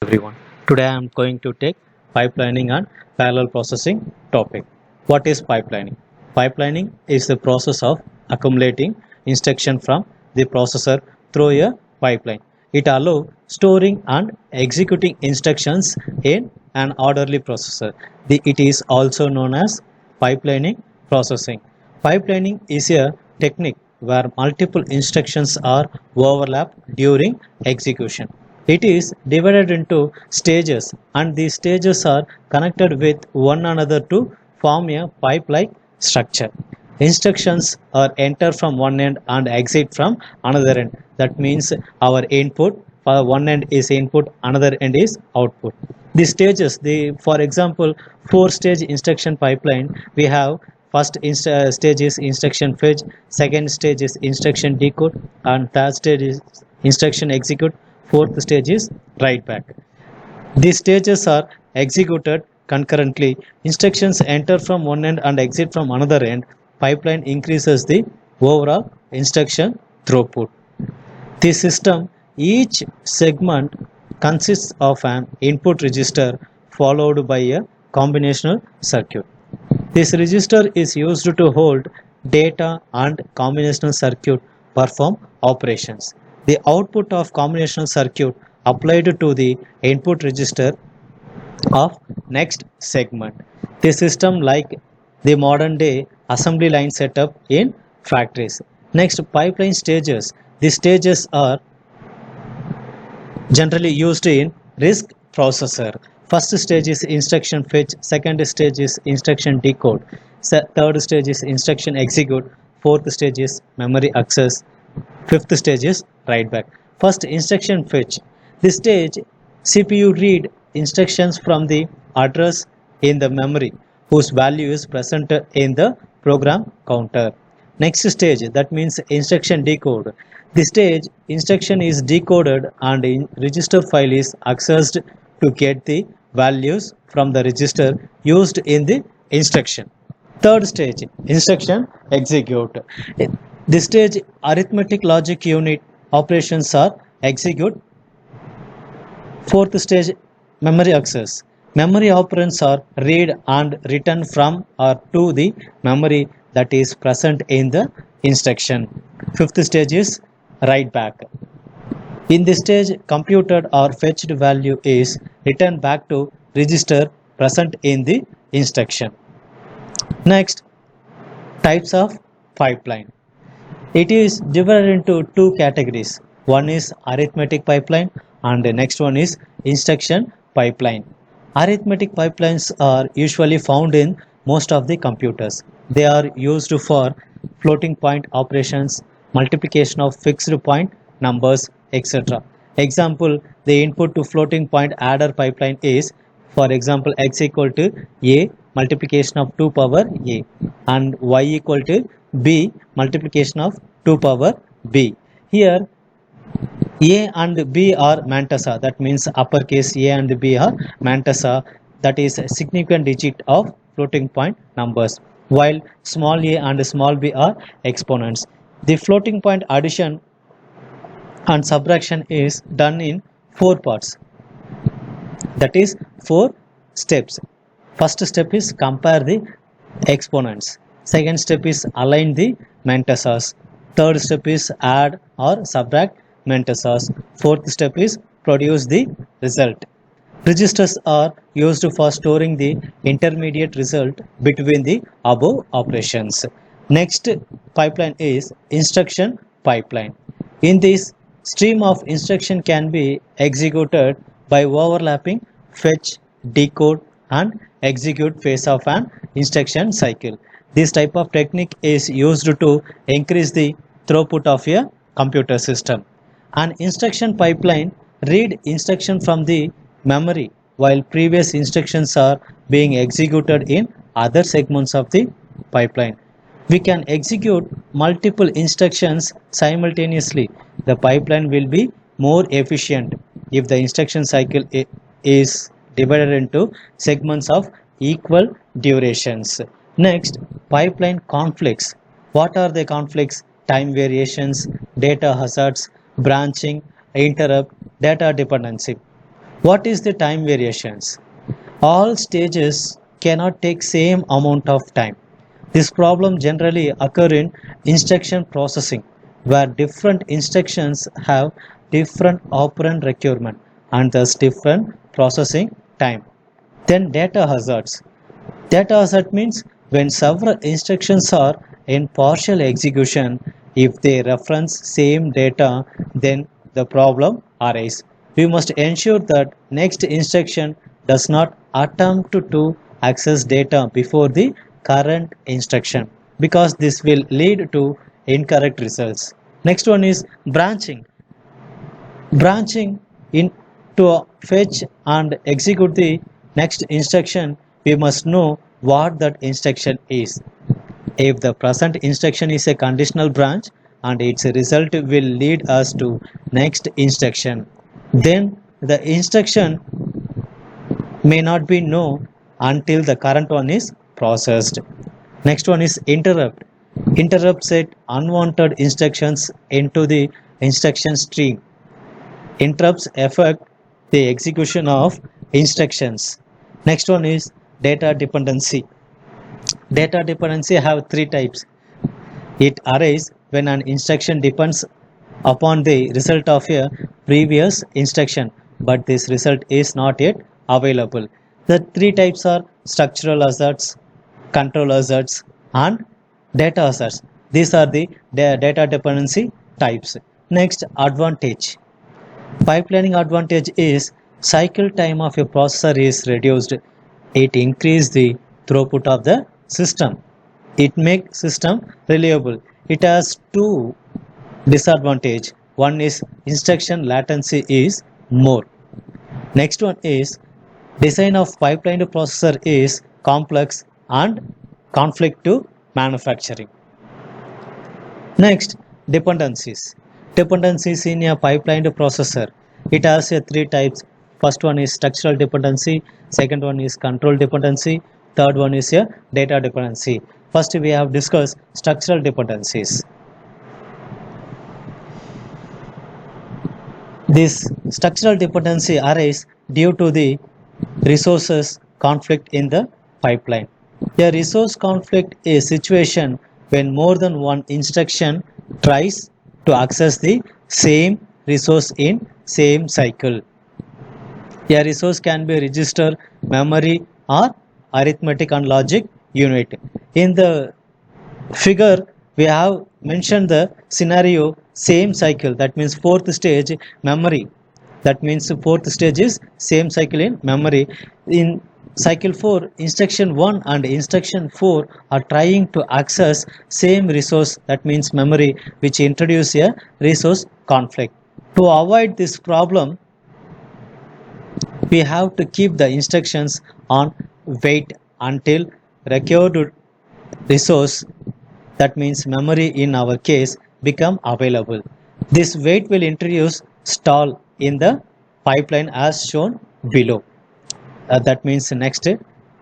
Everyone. Today I am going to take pipelining and parallel processing topic. What is pipelining? Pipelining is the process of accumulating instruction from the processor through a pipeline. It allows storing and executing instructions in an orderly processor. It is also known as pipelining processing. Pipelining is a technique where multiple instructions are overlapped during execution. It is divided into stages, and these stages are connected with one another to form a pipe-like structure. Instructions are enter from one end and exit from another end. That means our input for one end is input, another end is output. The stages, for example, four-stage instruction pipeline, we have first stage is instruction fetch, second stage is instruction decode, and third stage is instruction execute, fourth stage is write back. These stages are executed concurrently. Instructions enter from one end and exit from another end. Pipeline increases the overall instruction throughput. The system, each segment consists of an input register followed by a combinational circuit. This register is used to hold data and combinational circuit perform operations. The output of combinational circuit applied to the input register of next segment. The system like the modern day assembly line setup in factories. Next, pipeline stages. The stages are generally used in RISC processor. First stage is instruction fetch, second stage is instruction decode, third stage is instruction execute, fourth stage is memory access, fifth stage is write back. First, instruction fetch. This stage, CPU read instructions from the address in the memory whose value is present in the program counter. Next stage, that means instruction decode. The stage instruction is decoded and in register file is accessed to get the values from the register used in the instruction. Third stage, instruction execute. This stage, arithmetic logic unit operations are execute. Fourth stage, memory access. Memory operands are read and written from or to the memory that is present in the instruction. Fifth stage is write back. In this stage, computed or fetched value is returned back to register present in the instruction. Next, types of pipeline. It is divided into two categories. One is arithmetic pipeline and the next one is instruction pipeline. Arithmetic pipelines are usually found in most of the computers. They are used for floating point operations, multiplication of fixed point numbers, etc. Example, the input to floating point adder pipeline is, for example, x equal to a multiplication of 2 power a and y equal to b multiplication of 2 power b. Here a and b are mantissa, that means uppercase A and B are mantissa, that is a significant digit of floating point numbers, while small a and small b are exponents. The floating point addition and subtraction is done in four parts, that is four steps. First step is compare the exponents, second step is align the mantissas, third step is add or subtract mantissas, fourth step is produce the result. Registers are used for storing the intermediate result between the above operations. Next pipeline is instruction pipeline. In this, stream of instruction can be executed by overlapping fetch, decode and execute phase of an instruction cycle. This type of technique is used to increase the throughput of a computer system. An instruction pipeline read instruction from the memory while previous instructions are being executed in other segments of the pipeline. We can execute multiple instructions simultaneously. The pipeline will be more efficient if the instruction cycle is divided into segments of equal durations. Next, pipeline conflicts. What are the conflicts? Time variations, data hazards, branching, interrupt, data dependency. What is the time variations? All stages cannot take same amount of time. This problem generally occur in instruction processing, where different instructions have different operand requirement and thus different processing time. Then data hazards. Data hazard means when several instructions are in partial execution, if they reference same data, then the problem arises. We must ensure that next instruction does not attempt to access data before the current instruction, because this will lead to incorrect results. Next one is branching. Branching into fetch and execute the next instruction, we must know what that instruction is. If the present instruction is a conditional branch and its result will lead us to next instruction, then the instruction may not be known until the current one is processed. Next one is interrupt. Interrupt set unwanted instructions into the instruction stream. Interrupts affect the execution of instructions. Next one is data dependency. Data dependency have three types. It arises when an instruction depends upon the result of a previous instruction, but this result is not yet available. The three types are structural hazards, control hazards, and data hazards. These are the data dependency types. Next, advantage. Pipelining advantage is cycle time of a processor is reduced. It increases the throughput of the system. It makes system reliable. It has two disadvantage. One is instruction latency is more. Next one is design of pipeline processor is complex and conflict to manufacturing. Next, dependencies. Dependencies in a pipeline processor. It has a three types. First one is structural dependency, second one is control dependency, third one is a data dependency. First we have discussed structural dependencies. This structural dependency arises due to the resources conflict in the pipeline. A resource conflict is a situation when more than one instruction tries to access the same resource in same cycle. A resource can be register, memory, or arithmetic and logic unit. In the figure, we have mentioned the scenario same cycle, that means fourth stage memory. That means fourth stage is same cycle in memory. In cycle 4, instruction 1 and instruction 4 are trying to access same resource, that means memory, which introduce a resource conflict. To avoid this problem, we have to keep the instructions on wait until required resource, that means memory in our case, become available. This wait will introduce stall in the pipeline as shown below. That means next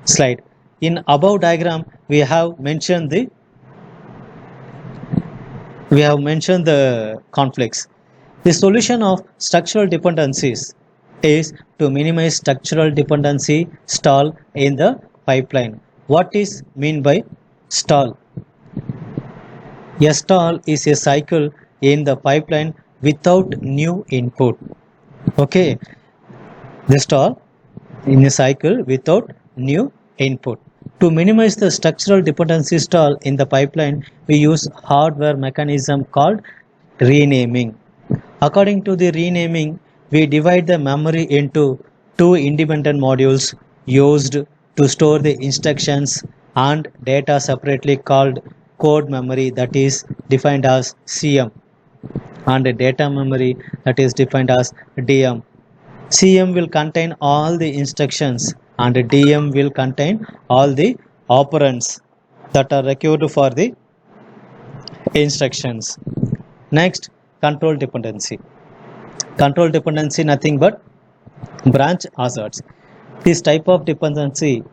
slide. In above diagram we have mentioned the conflicts. The solution of structural dependencies is to minimize structural dependency stall in the pipeline. What is mean by stall? A stall is a cycle in the pipeline without new input. Okay, the stall in a cycle without new input. To minimize the structural dependency stall in the pipeline, we use hardware mechanism called renaming. According to the renaming, we divide the memory into two independent modules used to store the instructions and data separately, called code memory, that is defined as CM, and data memory, that is defined as DM. CM will contain all the instructions and DM will contain all the operands that are required for the instructions. Next, control dependency. Control dependency nothing but branch hazards. This type of dependency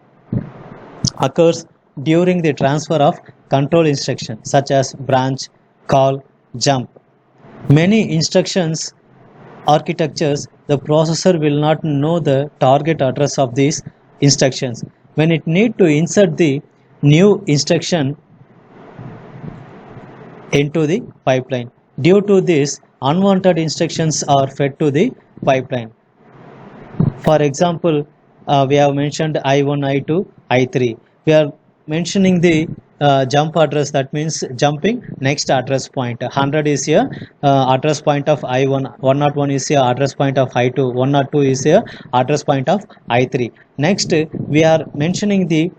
occurs during the transfer of control instructions such as branch, call, jump. Many instructions architectures, the processor will not know the target address of these instructions. When it need to insert the new instruction into the pipeline. Due to this, unwanted instructions are fed to the pipeline. For example, we have mentioned I1, I2, I3. We are mentioning the jump address, that means jumping next address point. 100 is here address point of I1, 101 is here address point of I2, 102 is here address point of I3. Next, we are mentioning the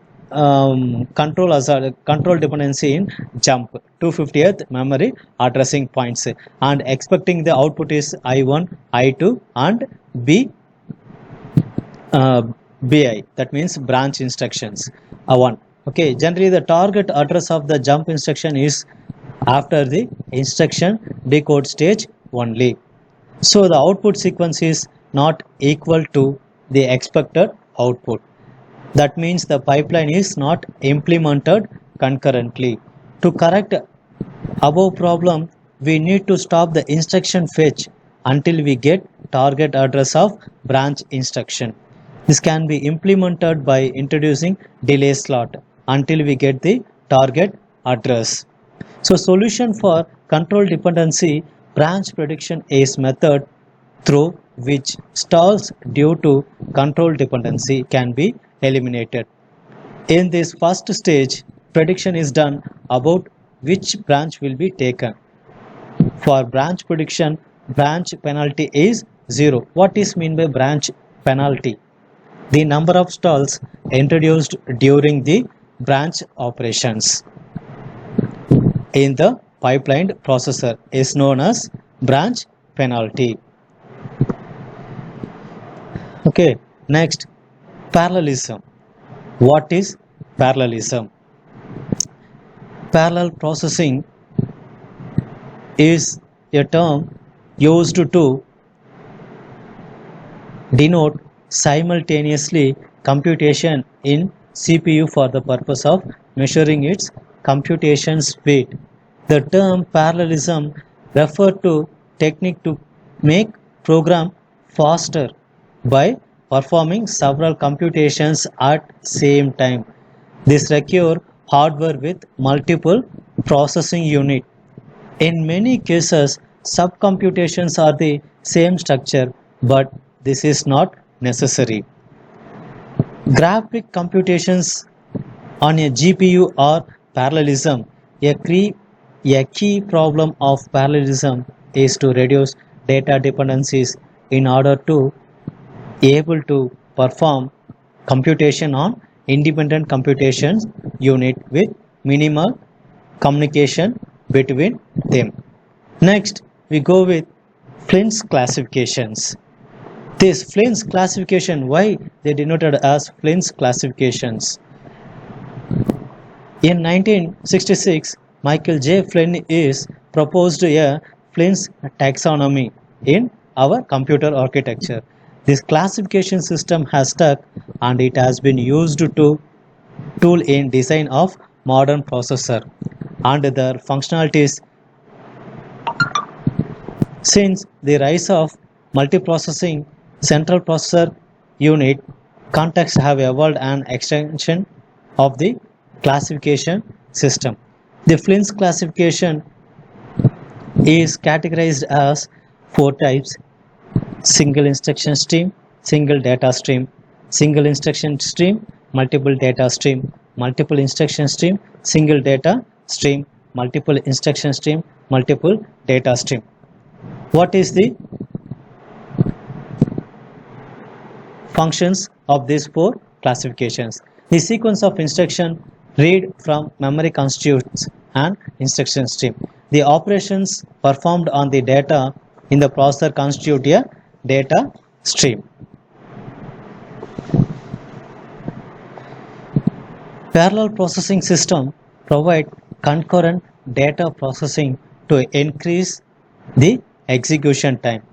control dependency in jump 250th memory addressing points, and expecting the output is I1, I2 and B BI, that means branch instructions 1. Okay, generally the target address of the jump instruction is after the instruction decode stage only. So the output sequence is not equal to the expected output. That means the pipeline is not implemented concurrently. To correct above problem, we need to stop the instruction fetch until we get target address of branch instruction. This can be implemented by introducing delay slot until we get the target address. So solution for control dependency branch prediction is method through which stalls due to control dependency can be eliminated. In this first stage, prediction is done about which branch will be taken. For branch prediction, branch penalty is 0. What is mean by branch penalty? The number of stalls introduced during the branch operations in the pipeline processor is known as branch penalty. Okay, next, parallelism. What is parallelism? Parallel processing is a term used to denote simultaneously computation in CPU for the purpose of measuring its computation speed. The term parallelism refers to technique to make program faster by performing several computations at same time. This requires hardware with multiple processing unit. In many cases, subcomputations are the same structure, but this is not necessary. Graphic computations on a GPU or parallelism. A key problem of parallelism is to reduce data dependencies in order to able to perform computation on independent computations unit with minimal communication between them. Next, we go with Flint's classifications. This Flint's classification, why they denoted as Flint's classifications? In 1966, Michael J. Flynn is proposed a Flint's taxonomy in our computer architecture. This classification system has stuck and it has been used to tool in design of modern processor and their functionalities. Since the rise of multiprocessing, central processor unit contexts have evolved an extension of the classification system. The Flint's classification is categorized as 4 types: single instruction stream, single data stream, single instruction stream, multiple data stream, multiple instruction stream, single data stream, multiple instruction stream, multiple data stream. What is the functions of these 4 classifications? The sequence of instruction read from memory constitutes an instruction stream. The operations performed on the data in the processor constitute a data stream. Parallel processing system provide concurrent data processing to increase the execution time.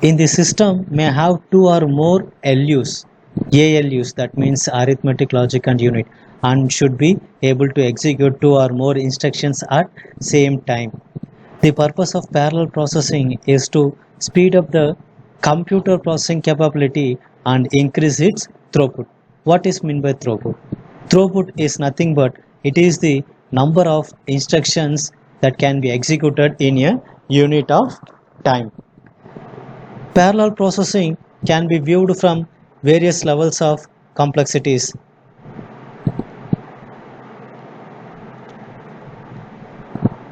In the system may have 2 or more LUs, ALUs, that means arithmetic, logic and unit, and should be able to execute 2 or more instructions at same time. The purpose of parallel processing is to speed up the computer processing capability and increase its throughput. What is meant by throughput? Throughput is nothing but it is the number of instructions that can be executed in a unit of time. Parallel processing can be viewed from various levels of complexities.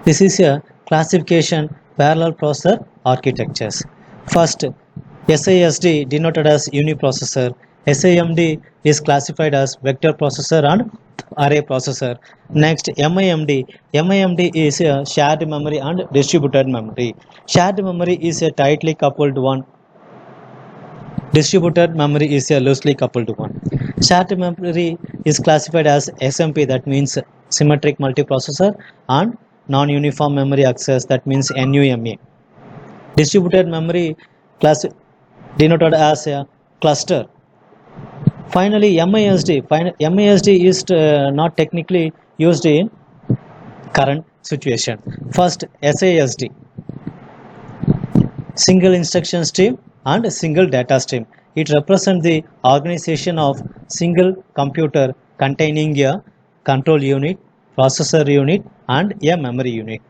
This is a classification parallel processor architectures. First, SISD denoted as uniprocessor. SIMD is classified as vector processor and array processor. Next, MIMD. MIMD is a shared memory and distributed memory. Shared memory is a tightly coupled one. Distributed memory is a loosely coupled one. Shared memory is classified as SMP, that means symmetric multiprocessor, and non-uniform memory access, that means NUMA. Distributed memory class denoted as a cluster. Finally, MISD. MISD is not technically used in current situation. First, SASD, single instruction stream and single data stream. It represents the organization of single computer containing a control unit, processor unit, and a memory unit.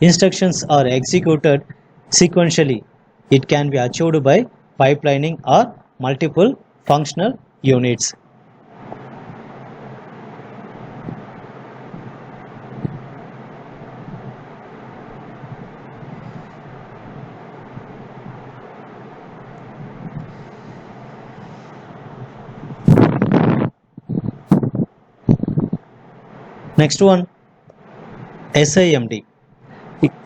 Instructions are executed sequentially. It can be achieved by pipelining or multiple functional units. Next one, SIMD.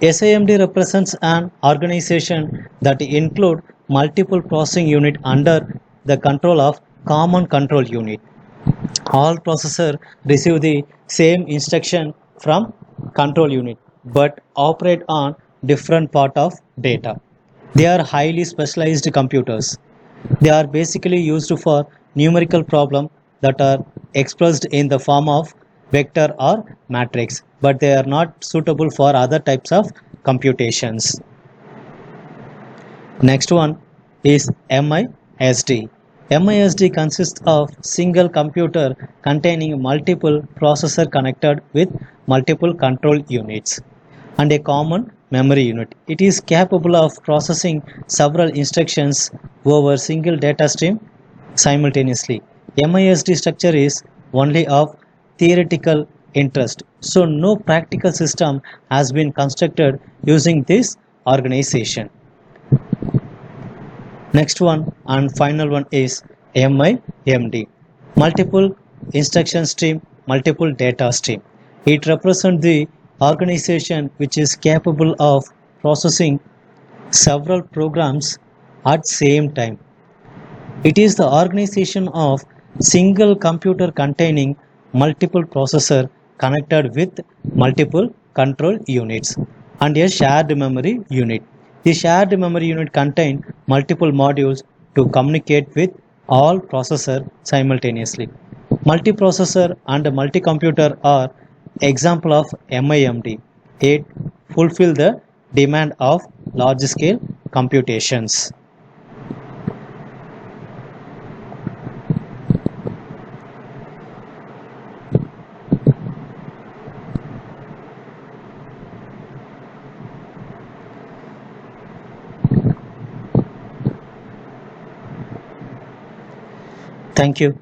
SIMD represents an organization that include multiple processing unit under the control of common control unit. All processors receive the same instruction from control unit but operate on different part of data. They are highly specialized computers. They are basically used for numerical problems that are expressed in the form of vector or matrix, but they are not suitable for other types of computations. Next one is MISD. MISD consists of single computer containing multiple processors connected with multiple control units and a common memory unit. It is capable of processing several instructions over single data stream simultaneously. MISD structure is only of theoretical interest, so no practical system has been constructed using this organization. Next one and final one is MIMD, multiple instruction stream, multiple data stream. It represents the organization which is capable of processing several programs at same time. It is the organization of single computer containing multiple processor connected with multiple control units and a shared memory unit. The shared memory unit contains multiple modules to communicate with all processors simultaneously. Multiprocessor and multi-computer are example of MIMD. It fulfill the demand of large-scale computations. Thank you.